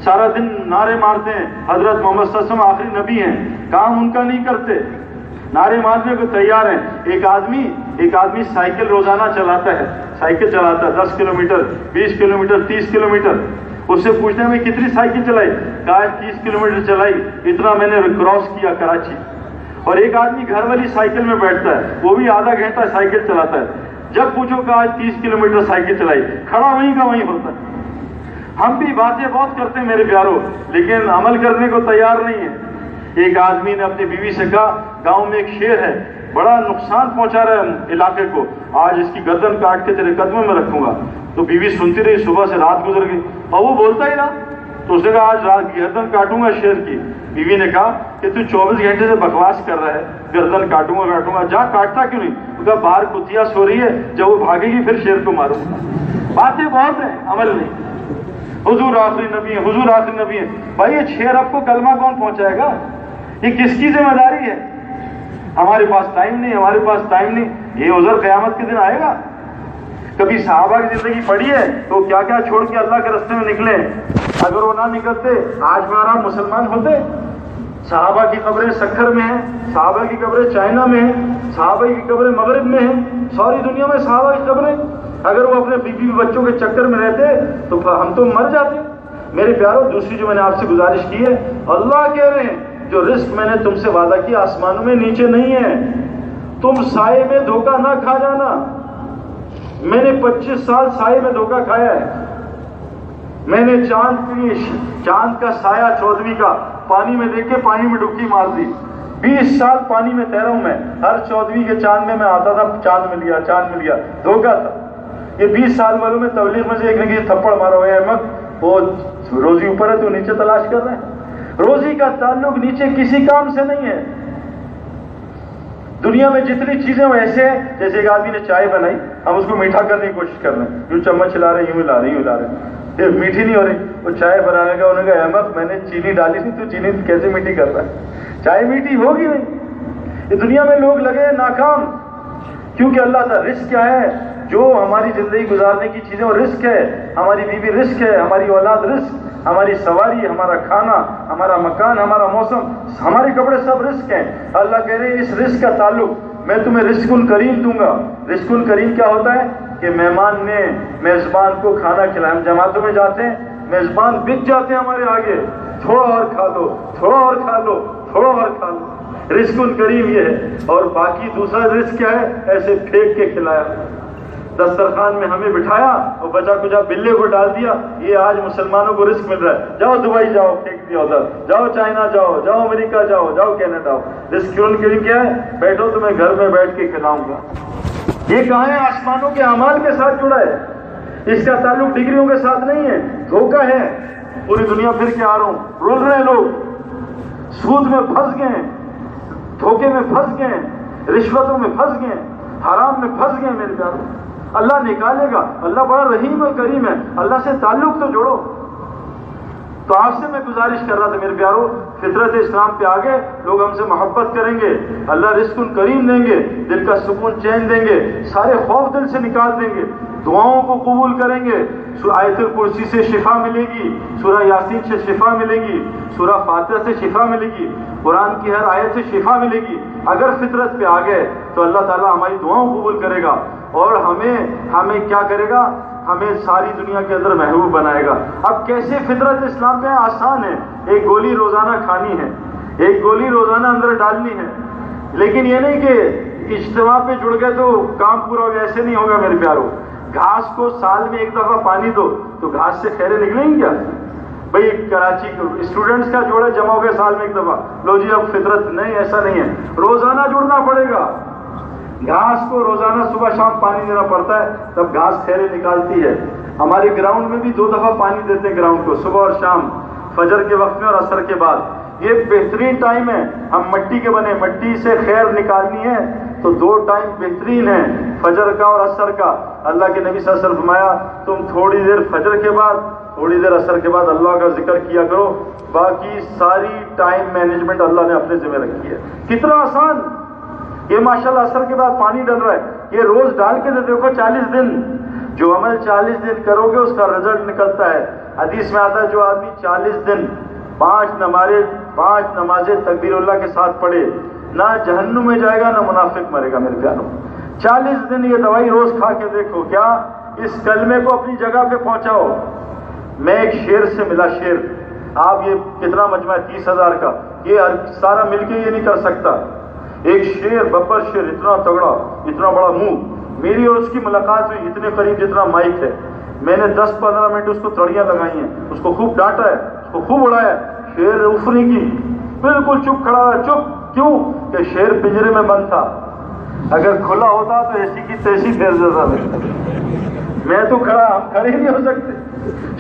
سارا دن نعرے مارتے ہیں حضرت محمد صلی اللہ علیہ وسلم آخری نبی ہیں, کام ان کا نہیں کرتے, نعرے مارنے کو تیار ہیں. ایک آدمی سائیکل روزانہ چلاتا ہے, سائیکل چلاتا ہے 10 کلومیٹر, 20 کلومیٹر, 30 کلومیٹر. اس سے پوچھتے ہیں میں کتنی سائیکل چلائی, کہا 30 کلومیٹر چلائی, اتنا میں نے کراس کیا کراچی. اور ایک آدمی گھر والی سائیکل میں بیٹھتا ہے, وہ بھی آدھا گھنٹہ سائیکل چلاتا ہے. جب پوچھو کہ آج 30 کلومیٹر سائیکل چلائی, کھڑا وہیں کا وہیں ہوتا ہے. ہم بھی باتیں بہت کرتے ہیں میرے پیاروں, لیکن عمل کرنے کو تیار نہیں ہے. ایک آدمی نے اپنی بیوی سے کہا, گاؤں میں ایک شیر ہے, بڑا نقصان پہنچا رہا ہے علاقے کو, آج اس کی گردن کاٹ کے تیرے قدموں میں رکھوں گا. تو بیوی سنتی رہی, صبح سے رات گزر گئی, اور وہ بولتا ہی رہا. تو اس نے کہا آج رات گردن کاٹوں گا شیر کی. بیوی نے کہا کہ تو 24 گھنٹے سے بکواس کر رہا ہے, گردن کاٹوں گا, جا کاٹتا کیوں نہیں؟ وہ کہا باہر کتیا سو رہی ہے, جب وہ بھاگے گی پھر شیر کو ماروں گا. باتیں بہت ہیں, عمل نہیں. حضور آخری نبی ہیں, حضور آخری نبی ہیں. بھائی یہ 6 ارب کو کلمہ کون پہنچائے گا؟ یہ کس کی ذمہ داری ہے؟ ہمارے پاس ٹائم نہیں, ہمارے پاس ٹائم نہیں. یہ عذر قیامت کے دن آئے گا. کبھی صحابہ کی زندگی پڑھی ہے تو کیا کیا چھوڑ کے اللہ کے راستے میں نکلے. اگر وہ نہ نکلتے آج ہمارا مسلمان ہوتے. صحابہ کی قبریں سکھر میں ہیں، صحابہ کی قبریں چائنا میں ہیں، صحابہ کی قبریں مغرب میں ہیں، ساری دنیا میں صحابہ کی قبریں. اگر وہ اپنے بیوی بچوں کے چکر میں رہتے تو ہم تو مر جاتے. میرے پیاروں، دوسری جو میں نے آپ سے گزارش کی ہے، اللہ کہہ رہے ہیں جو رزق میں نے تم سے وعدہ کیا آسمانوں میں نیچے نہیں ہے، تم سائے میں دھوکہ نہ کھا جانا. میں نے 25 سال سائے میں دھوکہ کھایا ہے. میں نے چاند کا سایہ 14ویں کا پانی میں دیکھ کے پانی میں ڈبکی مار دی. 20 سال پانی میں تیرا ہوں میں. ہر 14ویں کے چاند میں آتا تھا، چاند مل گیا، دھوکہ تھا. یہ 20 سال والوں میں تبلیغ میں سے ایک نے کہ تھپڑ مارا ہوا ہے احمد، وہ روزی اوپر ہے تو نیچے تلاش کر رہے ہیں. روزی کا تعلق نیچے کسی کام سے نہیں ہے. دنیا میں جتنی چیزیں وہ ایسے ہیں جیسے ایک آدمی نے چائے بنائی، ہم اس کو میٹھا کرنے کی کوشش کر رہے ہیں، یوں چمچ ہلا رہے ہیں، یوں ہلا رہے ہیں، یہ میٹھی نہیں ہو رہی. وہ چائے بنانے کا انہوں نے کہا احمد میں نے چینی ڈالی تھی، تو چینی کیسے میٹھی کر رہا ہے؟ چائے میٹھی ہوگی نہیں. یہ دنیا میں لوگ لگے ناکام، کیونکہ اللہ کا رزق کیا ہے؟ جو ہماری زندگی گزارنے کی چیزیں وہ رزق ہے. ہماری بیوی رزق ہے، ہماری اولاد رزق، ہماری سواری، ہمارا کھانا، ہمارا مکان، ہمارا موسم، ہمارے کپڑے سب رزق ہیں. اللہ کہہ رہے ہیں اس رزق کا تعلق میں تمہیں رزق الکریم دوں گا. رزق الکریم کیا ہوتا ہے؟ کہ مہمان نے میزبان کو کھانا کھلایا. ہم جماعتوں میں جاتے ہیں، میزبان بک جاتے ہیں ہمارے آگے، تھوڑا اور کھا لو، تھوڑا اور کھا لو، تھوڑا اور کھا لو. رزق الکریم یہ ہے. اور باقی دوسرا رزق کیا ہے؟ ایسے پھینک کے کھلایا. دسترخوان میں ہمیں بٹھایا اور بچا کچا بلے کو ڈال دیا. یہ آج مسلمانوں کو رزق مل رہا ہے. جاؤ دبئی جاؤ، پھینک دیا ادھر، جاؤ چائنا جاؤ، جاؤ امریکہ جاؤ، جاؤ کینیڈا جاؤ. رزق الکریم کیا ہے؟ بیٹھو تمہیں گھر میں بیٹھ کے کھلاؤں گا. یہ کہاں ہے؟ آسمانوں کے اعمال کے ساتھ جڑا ہے. اس کا تعلق ڈگریوں کے ساتھ نہیں ہے. دھوکہ ہے. پوری دنیا پھر کے آ رہا ہوں، رول رہے ہیں لوگ، سود میں پھنس گئے ہیں، دھوکے میں پھنس گئے ہیں، رشوتوں میں پھنس گئے ہیں، حرام میں پھنس گئے ہیں. میرے پیاروں، اللہ نکالے گا. اللہ بڑا رحیم و کریم ہے. اللہ سے تعلق تو جوڑو. تو آپ سے میں گزارش کر رہا تھا میرے پیاروں، فطرت اسلام پہ آگے لوگ ہم سے محبت کریں گے، اللہ رزق الکریم دیں گے، دل کا سکون چین دیں گے، سارے خوف دل سے نکال دیں گے، دعاؤں کو قبول کریں گے. آیت الکرسی سے شفا ملے گی، سورہ یاسین سے شفا ملے گی، سورہ فاتحہ سے شفا ملے گی، قرآن کی ہر آیت سے شفا ملے گی. اگر فطرت پہ آ گئے تو اللہ تعالیٰ ہماری دعاؤں قبول کرے گا اور ہمیں کیا کرے گا؟ ہمیں ساری دنیا کے اندر محبوب بنائے گا. اب کیسے فطرت اسلام پہ آسان ہے. ایک گولی روزانہ کھانی ہے، ایک گولی روزانہ اندر ڈالنی ہے. لیکن یہ نہیں کہ اجتماع پہ جڑ گئے تو کام پورا ہو گیا، ایسے نہیں ہوگا میرے پیاروں. گھاس کو سال میں ایک دفعہ پانی دو تو گھاس سے خیریں نکلیں گی کیا؟ بھئی کراچی اسٹوڈنٹس کا جوڑا جمع ہو گیا سال میں ایک دفعہ، لو جی اب فطرت نہیں، ایسا نہیں ہے. روزانہ جڑنا پڑے گا. گھاس کو روزانہ صبح شام پانی دینا پڑتا ہے، تب گھاس خیریں نکالتی ہے. ہمارے گراؤنڈ میں بھی 2 دفعہ پانی دیتے ہیں گراؤنڈ کو، صبح اور شام، فجر کے وقت میں اور عصر کے بعد. یہ بہترین ٹائم ہے. ہم مٹی کے بنے، مٹی سے خیر نکالنی ہے تو 2 ٹائم بہترین ہیں، فجر کا اور عصر کا. اللہ کے نبی صلی اللہ علیہ وسلم فرمایا تم تھوڑی دیر فجر کے بعد، تھوڑی دیر عصر کے بعد اللہ کا ذکر کیا کرو. باقی ساری ٹائم مینجمنٹ اللہ نے اپنے ذمہ رکھی ہے. کتنا آسان. یہ ماشاءاللہ عصر کے بعد پانی ڈل رہا ہے، یہ روز ڈال کے دیکھو 40 دن. جو عمل 40 دن کرو گے اس کا رزلٹ نکلتا ہے. حدیث میں آتا ہے جو آدمی 40 دن 5 نمازیں تکبیر اللہ کے ساتھ پڑھے، نہ جہنم میں جائے گا نہ منافق مرے گا. میرے پیاروں 40 دن یہ دوائی روز کھا کے دیکھو، کیا اس کلمے کو اپنی جگہ پہ پہنچاؤ. میں ایک شیر سے ملا. شیر آپ یہ کتنا مجمع ہے 30,000 کا، یہ سارا مل کے یہ نہیں کر سکتا. ایک شیر، ببر شیر، اتنا تگڑا، اتنا بڑا منہ. میری اور اس کی ملاقات ہوئی اتنے قریب جتنا مائک ہے. میں نے 10-15 منٹ اس کو تڑیاں لگائی ہیں، اس کو خوب ڈانٹا ہے، اس کو خوب اڑایا ہے. شیر اف نہیں کی، بالکل چپ کھڑا ہے. چپ کیوں؟ کہ شیر پنجرے میں بند تھا. اگر کھلا ہوتا تو ایسی کی تیسی پھیر دیتا. میں تو کھڑا، ہم کھڑے نہیں ہو سکتے.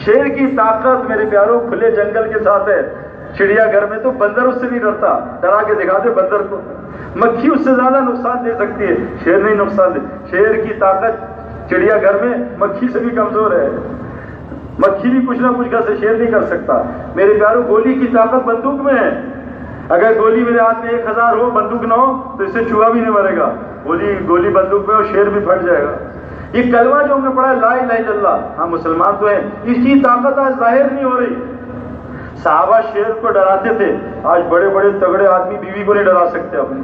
شیر کی طاقت میرے پیاروں کھلے جنگل کے ساتھ ہے. چڑیا گھر میں تو بندر اس سے نہیں ڈرتا، ڈرا کے دکھا دے بندر کو. مکھی اس سے زیادہ نقصان دے سکتی ہے، شیر نہیں نقصان دے. شیر کی طاقت چڑیا گھر میں مکھی سے بھی کمزور ہے. مکھی بھی کچھ نہ کچھ کر سے شیر نہیں کر سکتا. میرے پیاروں گولی کی طاقت بندوق میں ہے. اگر گولی میرے ہاتھ میں 1000 ہو، بندوق نہ ہو تو اس سے چوہا بھی نہیں مرے گا. گولی بندوق میں اور شیر بھی پھٹ جائے گا. یہ کلمہ جو ہم نے پڑھا ہے لا الہ الا اللہ، ہم مسلمان تو ہیں، اس کی طاقت آج ظاہر نہیں ہو رہی. صحابہ شیر کو ڈراتے تھے، آج بڑے بڑے تگڑے آدمی بیوی کو نہیں ڈرا سکتے اپنی۔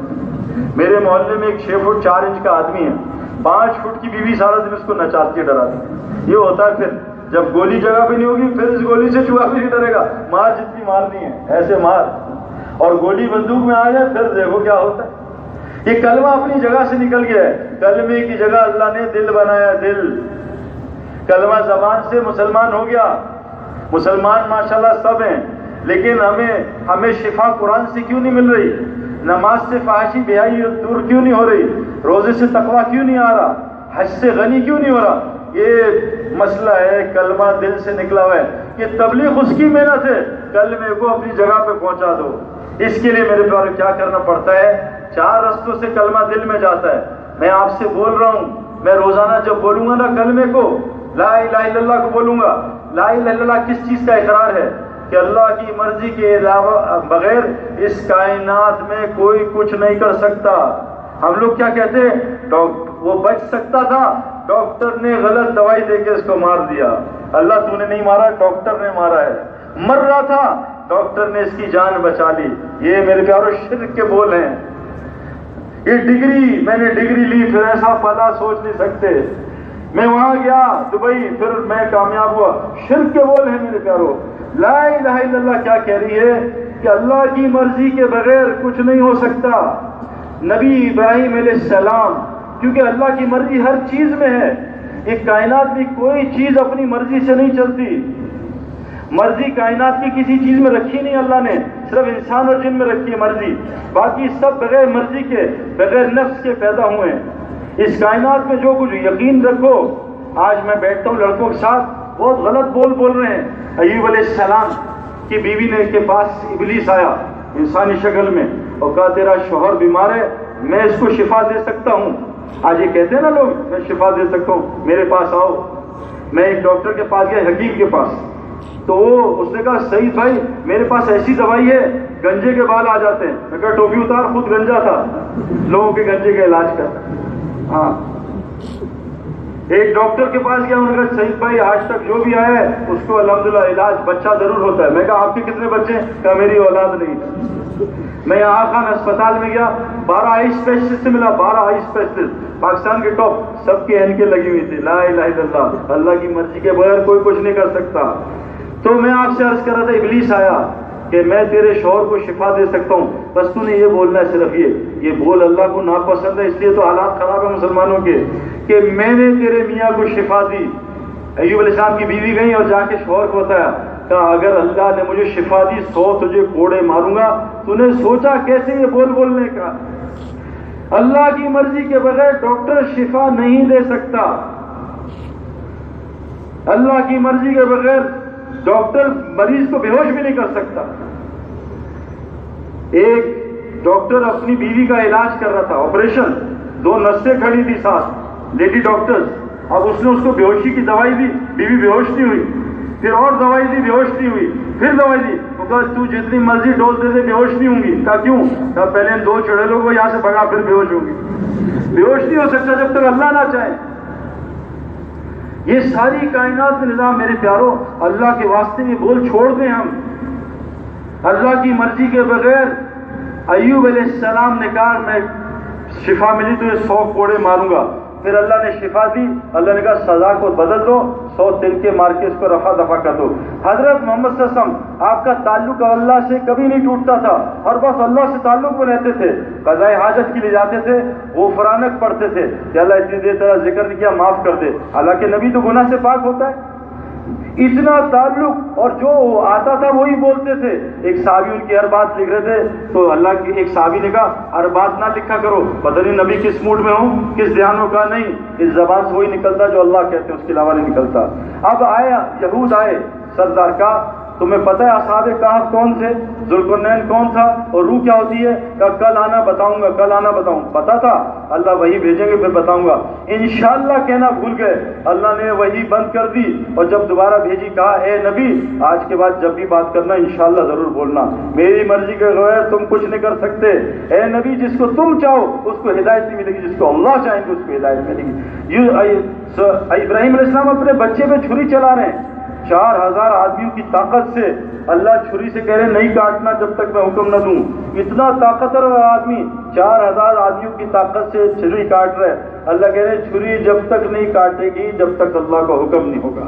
میرے محلے میں ایک 6 فٹ 4 انچ کا آدمی ہے، 5 فٹ کی بیوی سارا دن اس کو نچاتی ہے، ڈراتی۔ یہ ہوتا ہے پھر جب گولی جگہ پہ نہیں ہوگی، پھر اس گولی سے چوہا بھی نہیں ڈرے گا، مار جتنی مارنی ہے ایسے مار، اور گولی بندوق میں آ جائے پھر دیکھو کیا ہوتا ہے۔ یہ کلمہ اپنی جگہ سے نکل گیا ہے، کلمے کی جگہ اللہ نے دل بنایا، دل۔ کلمہ زبان سے مسلمان ہو گیا، مسلمان ماشاءاللہ سب ہیں، لیکن ہمیں شفا قرآن سے کیوں نہیں مل رہی؟ نماز سے فحاشی بیائی دور کیوں نہیں ہو رہی؟ روزے سے تقویٰ کیوں نہیں آ رہا؟ حج سے غنی کیوں نہیں ہو رہا؟ یہ مسئلہ ہے، کلمہ دل سے نکلا ہوا ہے۔ یہ تبلیغ اس کی محنت ہے، کلمے کو اپنی جگہ پہ پہنچا دو۔ اس کے لیے میرے پیارے کیا کرنا پڑتا ہے؟ 4 رستوں سے کلمہ دل میں جاتا ہے۔ میں آپ سے بول رہا ہوں، میں روزانہ جب بولوں گا نا کلمے کو، لا الہ الا اللہ کو بولوں گا، لا الہ الا اللہ کس چیز کا اقرار ہے؟ کہ اللہ کی مرضی کے علاوہ بغیر اس کائنات میں کوئی کچھ نہیں کر سکتا۔ ہم لوگ کیا کہتے ہیں؟ وہ بچ سکتا تھا، ڈاکٹر نے غلط دوائی دے کے اس کو مار دیا۔ اللہ تو نے نہیں مارا، ڈاکٹر نے مارا ہے۔ مر رہا تھا، ڈاکٹر نے اس کی جان بچا لی۔ یہ میرے پیارو شرک کے بول ہیں۔ یہ ڈگری، میں نے ڈگری لی، پھر ایسا پلا سوچ نہیں سکتے۔ میں وہاں گیا دبئی، پھر میں کامیاب ہوا۔ شرک کے بول ہیں میرے پیارو۔ لا الہ الا اللہ کیا کہہ رہی ہے؟ کہ اللہ کی مرضی کے بغیر کچھ نہیں ہو سکتا۔ نبی ابراہیم علیہ السلام، کیونکہ اللہ کی مرضی ہر چیز میں ہے، ایک کائنات میں کوئی چیز اپنی مرضی سے نہیں چلتی۔ مرضی کائنات کی کسی چیز میں رکھی نہیں اللہ نے، صرف انسان اور جن میں رکھی ہے مرضی، باقی سب بغیر مرضی کے، بغیر نفس کے پیدا ہوئے ہیں۔ اس کائنات میں جو کچھ یقین رکھو۔ آج میں بیٹھتا ہوں لڑکوں کے ساتھ، بہت غلط بول رہے ہیں۔ ایوب علیہ السلام کی بیوی نے کے پاس ابلیس آیا انسانی شکل میں اور کہا تیرا شوہر بیمار ہے، میں اس کو شفا دے سکتا ہوں۔ آج یہ کہتے ہیں نا لوگ، میں شفا دے سکتا ہوں، میرے پاس آؤ۔ میں ایک ڈاکٹر کے پاس گیا، حکیم کے پاس، تو اس نے کہا سعید بھائی میرے پاس ایسی دوائی ہے گنجے کے بال آ جاتے ہیں۔ میں کہا ٹوپی اتار، خود گنجا تھا، لوگوں کے گنجے کا علاج کر۔ ہاں، ایک ڈاکٹر کے پاس گیا، انہوں نے کہا سعید بھائی آج تک جو بھی آیا ہے اس کو الحمدللہ علاج بچہ ضرور ہوتا ہے۔ میں کہا آپ کے کتنے بچے ہیں؟ کہا میری اولاد نہیں۔ میں آغا خان اسپتال میں گیا، 12 آئی اسپیشلسٹ سے ملا، 12 آئی اسپیشلسٹ پاکستان کے ٹاپ، سب کی اینکیں لگی ہوئی تھی۔ لا الہ الا اللہ، اللہ کی مرضی کے بغیر کوئی کچھ نہیں کر سکتا۔ تو میں آپ سے عرض کر رہا تھا، ابلیس آیا کہ میں تیرے شوہر کو شفا دے سکتا ہوں، بس تو نے یہ بولنا ہے، صرف یہ بول اللہ کو ناپسند ہے، اس لیے تو حالات خراب ہیں مسلمانوں کے، کہ میں نے تیرے میاں کو شفا دی۔ ایوب علیہ السلام کی بیوی گئی اور جا کے شوہر کو بتایا، کہا اگر اللہ نے مجھے شفا دی 100 تجھے کوڑے ماروں گا۔ تو نے سوچا کیسے یہ بولنے کا؟ اللہ کی مرضی کے بغیر ڈاکٹر شفا نہیں دے سکتا، اللہ کی مرضی کے بغیر ڈاکٹر مریض کو بے ہوش بھی نہیں کر سکتا۔ ایک ڈاکٹر اپنی بیوی کا علاج کر رہا تھا، آپریشن، 2 نرسیں کھڑی تھی ساتھ، لیڈی ڈاکٹرز۔ اب اس نے اس کو بے ہوشی کی دوائی دی، بیوی بے ہوش نہیں ہوئی، پھر اور دوائی دی، بے ہوش نہیں ہوئی، پھر دوائی دی، وہ کہا تو جتنی مرضی ڈوز دے دے بے ہوش نہیں ہوں گی۔ کہا کیوں؟ کہا پہلے ان 2 چڑیلوں کو یہاں سے بھگا، پھر بے ہوش ہوگی۔ بے ہوش نہیں ہو سکتا جب تک اللہ نہ چاہے۔ یہ ساری کائنات کا نظام میرے پیاروں، اللہ کے واسطے میں بول چھوڑ دیں ہم۔ اللہ کی مرضی کے بغیر ایوب علیہ السلام نے کہا میں شفا ملی تو یہ 100 کوڑے ماروں گا، پھر اللہ نے شفا دی، اللہ نے کہا سزا کو بدل دو، 100 تنکے مار کے اس کو رفع دفع کر دو۔ حضرت محمد صلی اللہ علیہ وسلم، آپ کا تعلق اللہ سے کبھی نہیں ٹوٹتا تھا، اور بس اللہ سے تعلق میں رہتے تھے، قضائے حاجت کے لیے جاتے تھے، غفرانک پڑھتے تھے کہ اللہ اتنی دیر تیرا ذکر نہیں کیا، معاف کر دے، حالانکہ نبی تو گناہ سے پاک ہوتا ہے۔ اتنا تعلق، اور جو آتا تھا وہی بولتے تھے۔ ایک صحابی ان کی ہر بات لکھ رہے تھے تو اللہ کی ایک صحابی نے کہا ہر بات نہ لکھا کرو، پتہ نہیں نبی کس موڈ میں ہوں، کس دھیان میں، کہا نہیں، اس زبان سے وہی نکلتا جو اللہ کہتے ہیں، اس کے علاوہ نہیں نکلتا۔ اب یہود آئے سردار کا، تمہیں پتہ ہے اصحاب کہف کون تھے، ذوالقرنین کون تھا، اور روح کیا ہوتی ہے؟ کہ کل آنا بتاؤں گا، کل آنا بتاؤں۔ پتا تھا اللہ وہی بھیجیں گے پھر بتاؤں گا، انشاءاللہ کہنا بھول گئے، اللہ نے وہی بند کر دی، اور جب دوبارہ بھیجی کہا اے نبی آج کے بعد جب بھی بات کرنا انشاءاللہ ضرور بولنا، میری مرضی کے بغیر تم کچھ نہیں کر سکتے۔ اے نبی جس کو تم چاہو اس کو ہدایت نہیں ملے گی، جس کو اللہ چاہیں گے اس کو ہدایت ملے گی۔ ابراہیم علیہ السلام اپنے بچے پہ چھری چلا رہے ہیں، 4000 آدمیوں کی طاقت سے اللہ چھری سے کہہ رہے نہیں کاٹنا جب تک میں حکم نہ دوں. اتنا طاقتور آدمی 4000 آدمیوں کی طاقت سے چھری کاٹ رہے. اللہ کہہ رہے چھری جب تک نہیں کاٹے گی جب تک اللہ کا حکم نہیں ہوگا.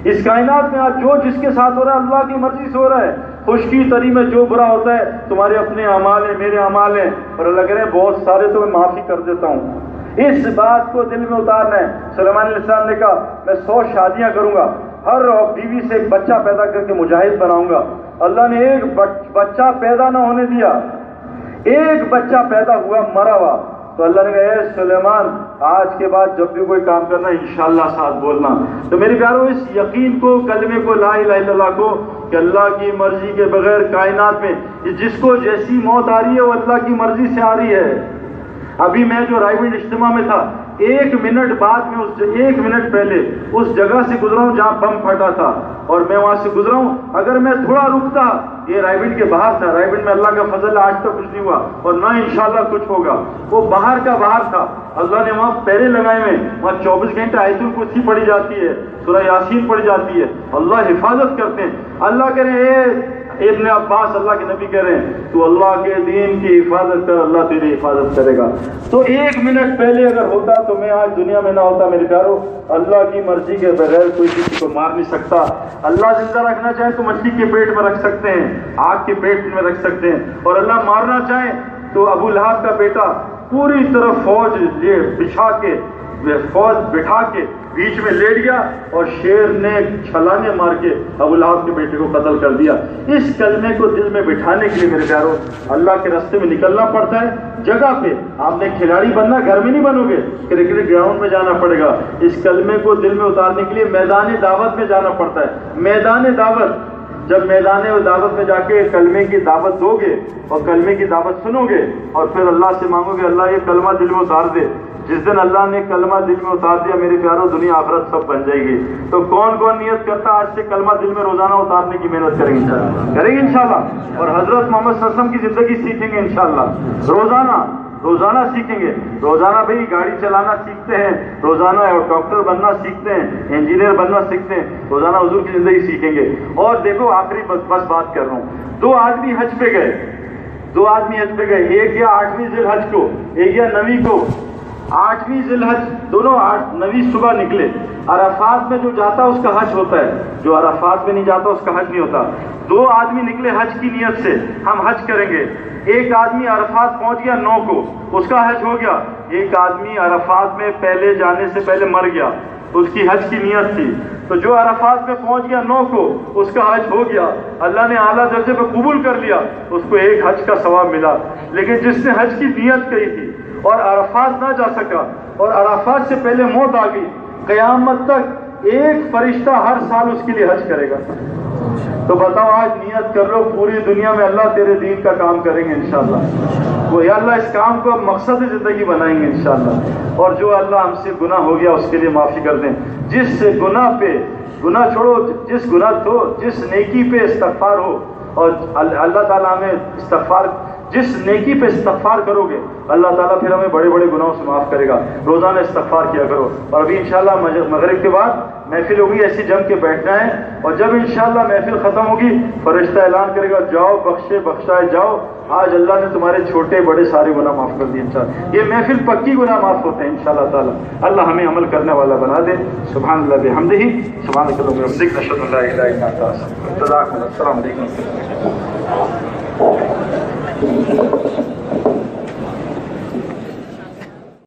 اس کائنات میں آج جو جس کے ساتھ ہو رہا ہے اللہ کی مرضی سے ہو رہا ہے. خشکی تری میں جو برا ہوتا ہے تمہارے اپنے اعمال ہیں, میرے اعمال ہیں, اور اللہ کہہ رہے ہیں بہت سارے تو میں معافی کر دیتا ہوں. اس بات کو دل میں اتارنا ہے. سلیمان علیہ السلام نے کہا میں 100 شادیاں کروں گا, ہر بیوی سے ایک بچہ پیدا کر کے مجاہد بناؤں گا. اللہ نے ایک بچہ پیدا نہ ہونے دیا. ایک بچہ پیدا ہوا مرا ہوا تو اللہ نے کہا اے سلیمان آج کے بعد جب بھی کوئی کام کرنا انشاءاللہ ساتھ بولنا. تو میرے پیارو اس یقین کو, کلمے کو, لا الہ الا اللہ کو, کہ اللہ کی مرضی کے بغیر کائنات میں جس کو جیسی موت آ رہی ہے وہ اللہ کی مرضی سے آ رہی ہے. ابھی میں جو رائے گنج اجتماع میں تھا 1 منٹ بعد میں 1 منٹ پہلے اس جگہ سے گزرا ہوں جہاں بم پھٹا تھا, اور میں وہاں سے گزرا ہوں. اگر میں تھوڑا رکتا, یہ رائے گنج کے باہر تھا, رائے گنج میں اللہ کا فضل آج تک کچھ نہیں ہوا اور نہ انشاءاللہ کچھ ہوگا. وہ باہر کا باہر تھا, اللہ نے وہاں پہرے لگائے ہوئے, وہاں 24 گھنٹے آیت الکرسی پڑھی جاتی ہے, سورہ یاسین پڑھی جاتی ہے, اللہ حفاظت کرتے ہیں. اللہ کہہ رہے ہیں ابن عباس اللہ کے نبی کہہ رہے ہیں تو اللہ کے دین کی حفاظت کر, اللہ تیری حفاظت کرے گا. تو 1 منٹ پہلے اگر ہوتا تو میں آج دنیا میں نہ ہوتا. میرے پیارو اللہ کی مرضی کے بغیر کوئی کسی کو مار نہیں سکتا. اللہ زندہ رکھنا چاہے تو مچھلی کے پیٹ میں رکھ سکتے ہیں, آگ کے پیٹ میں رکھ سکتے ہیں, اور اللہ مارنا چاہے تو ابو لہب کا بیٹا پوری طرح فوج بٹھا کے بیچ میں لیٹ گیا اور شیر نے چھلانے مار کے ابو لہب کے بیٹے کو قتل کر دیا. اس کلمے کو دل میں بٹھانے کے لیے میرے پیارو اللہ کے راستے میں نکلنا پڑتا ہے. جگہ پہ آپ نے کھلاڑی بننا, گھر میں نہیں بنو گے, کرکٹ گراؤنڈ میں جانا پڑے گا. اس کلمے کو دل میں اتارنے کے لیے میدان دعوت میں جانا پڑتا ہے. میدان دعوت, جب میدان دعوت میں جا کے کلمے کی دعوت دو گے اور کلمے کی دعوت سنو گے اور پھر اللہ سے مانگو گے اللہ یہ کلمہ دل میں اتار دے. جس دن اللہ نے کلمہ دل میں اتار دیا میرے پیاروں دنیا آخرت سب بن جائے گی. تو کون کون نیت کرتا آج سے کلمہ دل میں روزانہ اتارنے کی محنت کریں گے انشاءاللہ, اور حضرت محمد صلی اللہ علیہ وسلم کی زندگی سیکھیں گے انشاءاللہ. روزانہ سیکھیں گے. روزانہ بھئی گاڑی چلانا سیکھتے ہیں, روزانہ ڈاکٹر بننا سیکھتے ہیں, انجینئر بننا سیکھتے ہیں, روزانہ حضور کی زندگی سیکھیں گے. اور دیکھو آخری بس بات کر رہا ہوں, 2 آدمی حج پہ گئے, 2 آدمی حج پہ گئے, ایک گیا 8ویں ذی الحج کو, ایک گیا 9ویں کو. 8ویں ذی الحج دونوں 9ویں صبح نکلے. عرفات میں جو جاتا اس کا حج ہوتا ہے, جو عرفات میں نہیں جاتا اس کا حج نہیں ہوتا. 2 آدمی نکلے حج کی نیت سے ہم حج کریں گے. ایک آدمی عرفات پہنچ گیا 9 کو, اس کا حج ہو گیا. ایک آدمی عرفات میں پہلے جانے سے پہلے مر گیا, اس کی حج کی نیت تھی. تو جو عرفات میں پہنچ گیا 9 کو اس کا حج ہو گیا, اللہ نے اعلیٰ درجے پہ قبول کر لیا, اس کو ایک حج کا ثواب ملا. لیکن جس نے حج کی نیت کہی تھی اور عرفات نہ جا سکا اور عرفات سے پہلے موت آ گئی, قیامت تک ایک فرشتہ ہر سال اس کے لیے حج کرے گا. تو بتاؤ آج نیت کر لو, پوری دنیا میں اللہ تیرے دین کا کام کریں گے انشاءاللہ. وہ یا اللہ اس کام کو مقصد زندگی بنائیں گے انشاءاللہ. اور جو اللہ ہم سے گناہ ہو گیا اس کے لیے معافی کر دیں. جس سے گناہ چھوڑو, جس نیکی پہ استغفار ہو, اور اللہ تعالیٰ ہمیں جس نیکی پہ استغفار کرو گے اللہ تعالیٰ پھر ہمیں بڑے بڑے گناہوں سے معاف کرے گا. روزانہ استغفار کیا کرو. اور ابھی انشاءاللہ مغرب کے بعد محفل ہوگی, ایسی جم کے بیٹھنا ہے, اور جب انشاءاللہ محفل ختم ہوگی فرشتہ اعلان کرے گا جاؤ بخشائے جاؤ, آج اللہ نے تمہارے چھوٹے بڑے سارے گناہ معاف کر دیے انشاءاللہ. یہ محفل پکی گناہ معاف ہوتے ہیں انشاءاللہ تعالیٰ. اللہ ہمیں عمل کرنے والا بنا دے. سبحان اللہ بحمدہ, سبحانک اللہم وبحمدک, نشہد ان لا الہ الا انت, السلام علیکم.